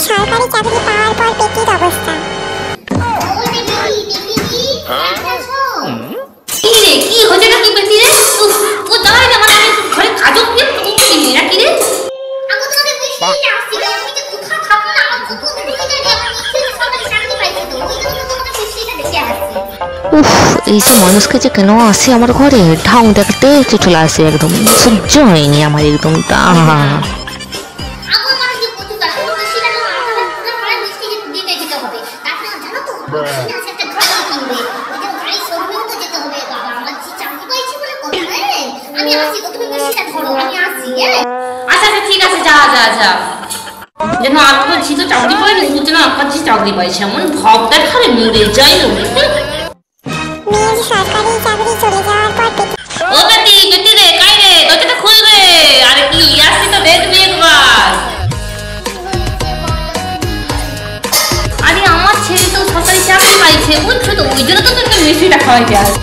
সরকারি চাকরি পাওয়ার পর পেটির অবস্থা। কি রে, কি হচ্ছে না কি পেটি রে? ও দাঁড়াই না, মানে আমি ঘরে কাজও দিয়ে কিনি না কি রে? আমি তোমাকে বলছি আসছি না, তুমি যে কোথা থাকো না, আমার কত দেখে যায় আমার নিচে সরকারি চাকরি পাইছে তো, ওই জন্য তোমাকে বৃষ্টিটা দেখে আসছি। উফ, এইসব মানুষকে যে কেন আসে আমার ঘরে, ঢাউ দেখতে চলে আসে, একদম সহ্য হয়নি আমার একদম তা। আচ্ছা ঠিক আছে, যা যা যা। যেন আর বলছি তো চাকরি পাইনি, ও যেন আপনার চাকরি পাইছে, এমন ভাব দেখালে মরে যাই না। মেয়ের সরকারি চাকরি চলে যাওয়ার পর পেটি। ও বেটি, বেটি রে, কাই রে, দরজাটা খুল রে। আরে কি আসছি তো, দেখ তুই একবার। আরে আমার ছেলে তো সরকারি চাকরি পাইছে, বুঝছো তো, ওই জন্য তো তোকে মিষ্টিটা খাওয়াইতে আসছি।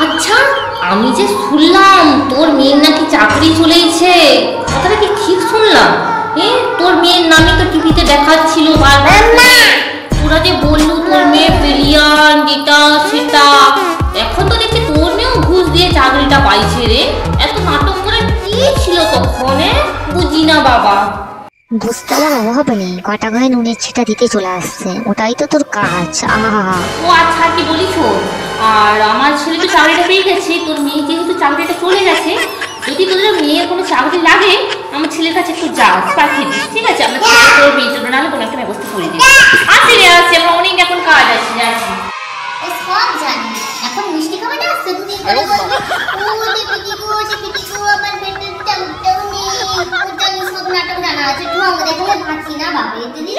আচ্ছা, আমি যে শুনলাম তোর মেয়ের নাকি চাকরি চলেছে, কথাটা কি ঠিক শুনলাম? তোর মেয়ের নামে তো টিভিতে দেখাচ্ছিল বারবার। ওরা যে বললো তোর মেয়ে ব্রিলিয়ান্ট, এটা সেটা, এখন তো দেখছি তোর মেয়েও ঘুষ দিয়ে চাকরিটা পাইছে রে। এত নাটক করে কি ছিল তখন, বুঝি না বাবা। বুঝতে আমার অভাব নেই, কটা গায়ে নুনের ছিটা দিতে চলে আসছে, ওটাই তো তোর কাজ। আহা, ও আচ্ছা, কি বলিস? আর আমার ছেলে তো চাকরিটা পেয়ে গেছে, তোর মেয়ে যেহেতু চাকরিটা চলে গেছে, যদি তোদের মেয়ের কোনো চাকরি লাগে আমার ছেলের কাছে একটু যা, পাঠিয়ে দিস, ঠিক আছে? আমরা তোর মেয়ের জন্য নাহলে কোনো একটা ব্যবস্থা করে দিই। আসি রে, আসছি, আমরা অনেক এখন কাজ আছে, যাচ্ছি। ও সব জানি, এখন মিষ্টি খাবে না, আসছে দুদিন পরে বলবি ও দেখি গো, দেখি গো, আমার পেটের চালটাও নেই, ওটা সব নাটক জানা আছে, তুই আমাদের এখানে ভাবছি না বাবা, দিদি